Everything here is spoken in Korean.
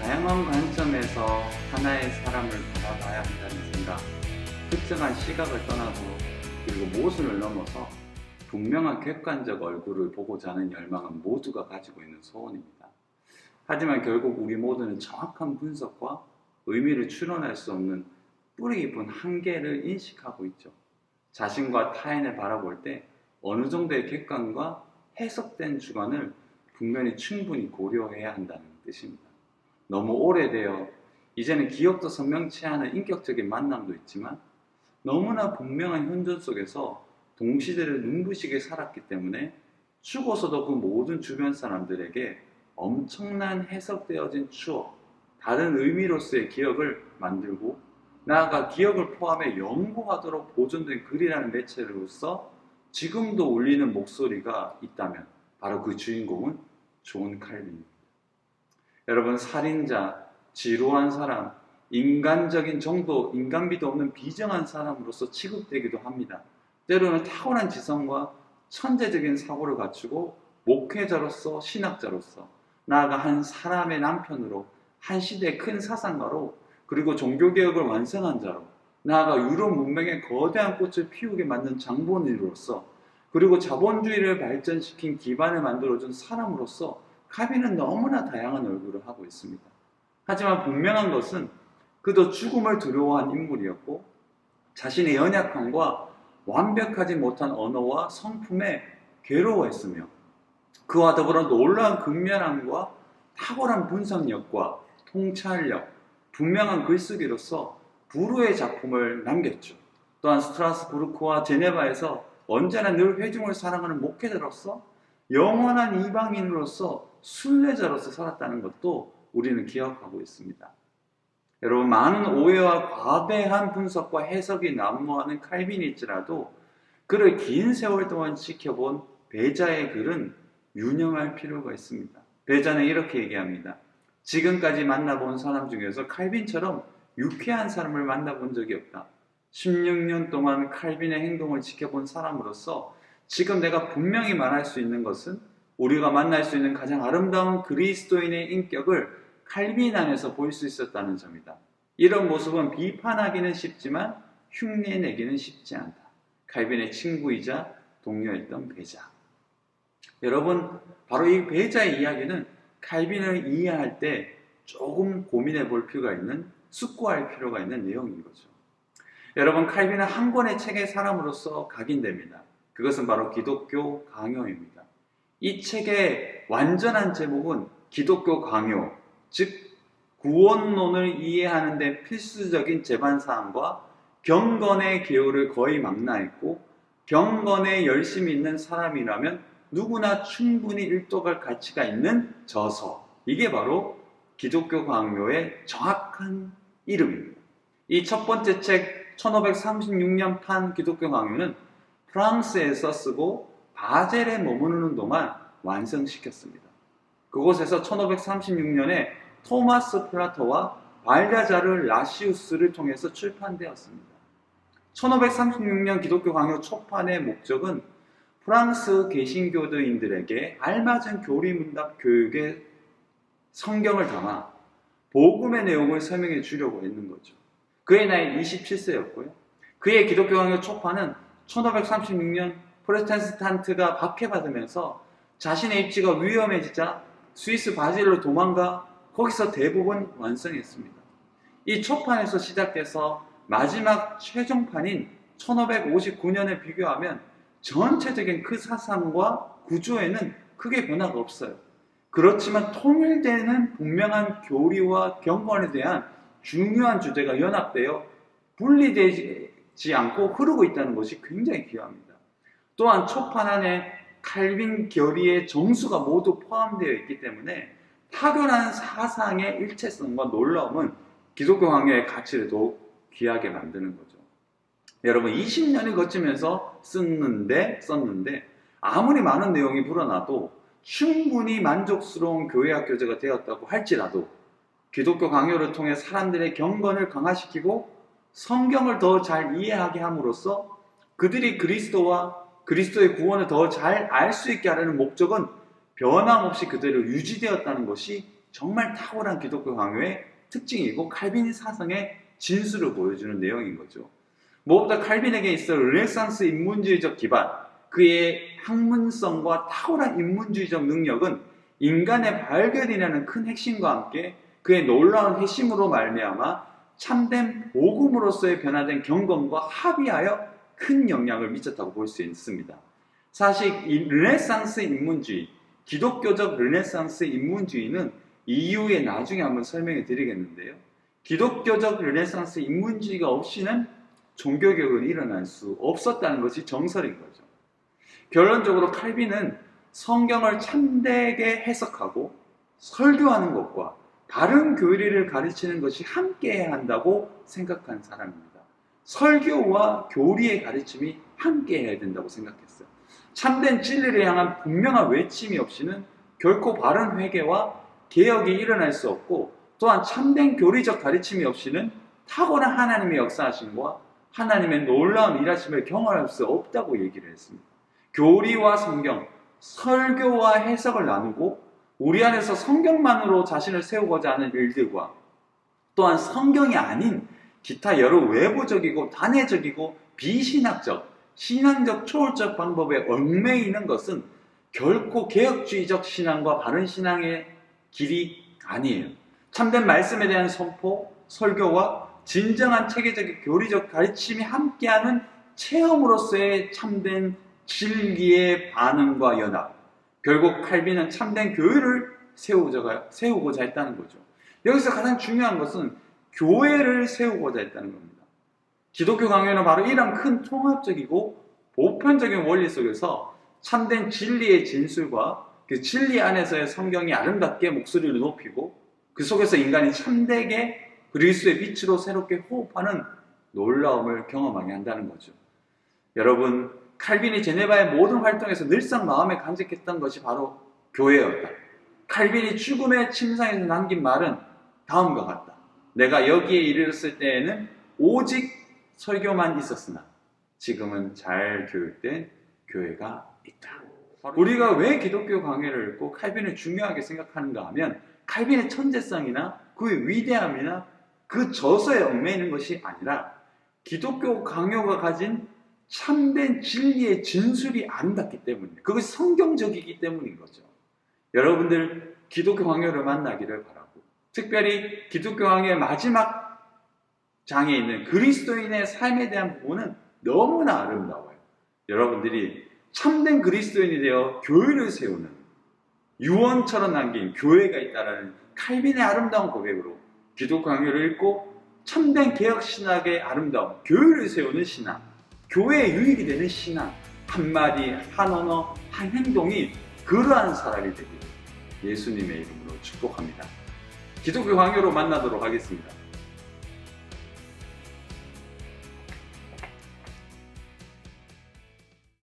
다양한 관점에서 하나의 사람을 바라봐야 한다는 생각, 특정한 시각을 떠나고 그리고 모순을 넘어서 분명한 객관적 얼굴을 보고자 하는 열망은 모두가 가지고 있는 소원입니다. 하지만 결국 우리 모두는 정확한 분석과 의미를 추론할 수 없는 뿌리 깊은 한계를 인식하고 있죠. 자신과 타인을 바라볼 때 어느 정도의 객관과 해석된 주관을 분명히 충분히 고려해야 한다는 뜻입니다. 너무 오래되어 이제는 기억도 선명치 않은 인격적인 만남도 있지만 너무나 분명한 현존 속에서 동시대를 눈부시게 살았기 때문에 죽어서도 그 모든 주변 사람들에게 엄청난 해석되어진 추억, 다른 의미로서의 기억을 만들고 나아가 기억을 포함해 영구하도록 보존된 글이라는 매체로서 지금도 울리는 목소리가 있다면 바로 그 주인공은 존 칼빈입니다. 여러분, 살인자, 지루한 사람, 인간적인 정도, 인간미도 없는 비정한 사람으로서 취급되기도 합니다. 때로는 탁월한 지성과 천재적인 사고를 갖추고 목회자로서, 신학자로서, 나아가 한 사람의 남편으로, 한 시대의 큰 사상가로, 그리고 종교개혁을 완성한 자로, 나아가 유럽 문명의 거대한 꽃을 피우게 만든 장본인으로서, 그리고 자본주의를 발전시킨 기반을 만들어준 사람으로서 칼빈은 너무나 다양한 얼굴을 하고 있습니다. 하지만 분명한 것은 그도 죽음을 두려워한 인물이었고 자신의 연약함과 완벽하지 못한 언어와 성품에 괴로워했으며 그와 더불어 놀라운 근면함과 탁월한 분석력과 통찰력, 분명한 글쓰기로서 불후의 작품을 남겼죠. 또한 스트라스부르크와 제네바에서 언제나 늘 회중을 사랑하는 목회자로서 영원한 이방인으로서 순례자로서 살았다는 것도 우리는 기억하고 있습니다. 여러분, 많은 오해와 과대한 분석과 해석이 난무하는 칼빈일지라도 그를 긴 세월 동안 지켜본 배자의 글은 유념할 필요가 있습니다. 배자는 이렇게 얘기합니다. 지금까지 만나본 사람 중에서 칼빈처럼 유쾌한 사람을 만나본 적이 없다. 16년 동안 칼빈의 행동을 지켜본 사람으로서 지금 내가 분명히 말할 수 있는 것은 우리가 만날 수 있는 가장 아름다운 그리스도인의 인격을 칼빈 안에서 볼 수 있었다는 점이다. 이런 모습은 비판하기는 쉽지만 흉내내기는 쉽지 않다. 칼빈의 친구이자 동료였던 배자. 여러분, 바로 이 배자의 이야기는 칼빈을 이해할 때 조금 고민해 볼 필요가 있는, 숙고할 필요가 있는 내용인 거죠. 여러분, 칼빈은 한 권의 책의 사람으로서 각인됩니다. 그것은 바로 기독교 강요입니다. 이 책의 완전한 제목은 기독교 강요, 즉 구원론을 이해하는 데 필수적인 제반사항과 경건의 기호를 거의 망라했고 경건에 열심히 있는 사람이라면 누구나 충분히 일독할 가치가 있는 저서, 이게 바로 기독교 강요의 정확한 이름입니다. 이 첫 번째 책 1536년 판 기독교 강요는 프랑스에서 쓰고 바젤에 머무르는 동안 완성시켰습니다. 그곳에서 1536년에 토마스 플라토와 발자자르 라시우스를 통해서 출판되었습니다. 1536년 기독교 강요 초판의 목적은 프랑스 개신교도인들에게 알맞은 교리문답 교육에 성경을 담아 복음의 내용을 설명해 주려고 했는 거죠. 그의 나이 27세였고요. 그의 기독교 강요 초판은 1536년 프로테스탄트가 박해받으면서 자신의 입지가 위험해지자 스위스 바질로 도망가 거기서 대부분 완성했습니다. 이 초판에서 시작돼서 마지막 최종판인 1559년에 비교하면 전체적인 그 사상과 구조에는 크게 변화가 없어요. 그렇지만 통일되는 분명한 교리와 경건에 대한 중요한 주제가 연합되어 분리되지 않고 흐르고 있다는 것이 굉장히 귀합니다. 또한 초판 안에 칼빈 결의의 정수가 모두 포함되어 있기 때문에 타결한 사상의 일체성과 놀라움은 기독교 강요의 가치를 더욱 귀하게 만드는 거죠. 여러분, 20년을 거치면서 썼는데 아무리 많은 내용이 불어나도 충분히 만족스러운 교회학 교재가 되었다고 할지라도 기독교 강요를 통해 사람들의 경건을 강화시키고 성경을 더 잘 이해하게 함으로써 그들이 그리스도와 그리스도의 구원을 더 잘 알 수 있게 하려는 목적은 변함없이 그대로 유지되었다는 것이 정말 탁월한 기독교 강요의 특징이고 칼빈 사상의 진수를 보여주는 내용인 거죠. 무엇보다 칼빈에게 있어 르네상스 인문주의적 기반, 그의 학문성과 탁월한 인문주의적 능력은 인간의 발견이라는 큰 핵심과 함께 그의 놀라운 핵심으로 말미암아 참된 복음으로서의 변화된 경건과 합의하여 큰 영향을 미쳤다고 볼 수 있습니다. 사실 이 르네상스 인문주의, 기독교적 르네상스 인문주의는 이후에 나중에 한번 설명해 드리겠는데요. 기독교적 르네상스 인문주의가 없이는 종교개혁은 일어날 수 없었다는 것이 정설인 거죠. 결론적으로 칼빈은 성경을 참되게 해석하고 설교하는 것과 바른 교리를 가르치는 것이 함께해야 한다고 생각한 사람입니다. 설교와 교리의 가르침이 함께해야 된다고 생각했어요. 참된 진리를 향한 분명한 외침이 없이는 결코 바른 회개와 개혁이 일어날 수 없고, 또한 참된 교리적 가르침이 없이는 탁월한 하나님의 역사하심과 하나님의 놀라운 일하심을 경험할 수 없다고 얘기를 했습니다. 교리와 성경, 설교와 해석을 나누고 우리 안에서 성경만으로 자신을 세우고자 하는 일들과 또한 성경이 아닌 기타 여러 외부적이고 단회적이고 비신학적, 신앙적 초월적 방법에 얽매이는 것은 결코 개혁주의적 신앙과 바른 신앙의 길이 아니에요. 참된 말씀에 대한 선포, 설교와 진정한 체계적인 교리적 가르침이 함께하는 체험으로서의 참된 진리의 반응과 연합. 결국 칼빈은 참된 교회를 세우고자 했다는 거죠. 여기서 가장 중요한 것은 교회를 세우고자 했다는 겁니다. 기독교 강요는 바로 이런 큰 통합적이고 보편적인 원리 속에서 참된 진리의 진술과 그 진리 안에서의 성경이 아름답게 목소리를 높이고 그 속에서 인간이 참되게 그리스도의 빛으로 새롭게 호흡하는 놀라움을 경험하게 한다는 거죠. 여러분, 칼빈이 제네바의 모든 활동에서 늘상 마음에 간직했던 것이 바로 교회였다. 칼빈이 죽음의 침상에서 남긴 말은 다음과 같다. 내가 여기에 이르렀을 때에는 오직 설교만 있었으나 지금은 잘 교육된 교회가 있다. 우리가 왜 기독교 강해를 읽고 칼빈을 중요하게 생각하는가 하면 칼빈의 천재성이나 그의 위대함이나 그 저서에 얽매이는 것이 아니라 기독교 강요가 가진 참된 진리의 진술이 아름답기 때문이에요. 그것이 성경적이기 때문인 거죠. 여러분들 기독교 강요를 만나기를 바라고, 특별히 기독교 강요의 마지막 장에 있는 그리스도인의 삶에 대한 부분은 너무나 아름다워요. 여러분들이 참된 그리스도인이 되어 교회를 세우는 유언처럼 남긴 교회가 있다는 칼빈의 아름다운 고백으로 기독교 강요를 읽고 참된 개혁신학의 아름다움, 교회를 세우는 신앙, 교회에 유익이 되는 신앙, 한마디, 한 언어, 한 행동이 그러한 사람이 되기를 예수님의 이름으로 축복합니다. 기독교 강요로 만나도록 하겠습니다.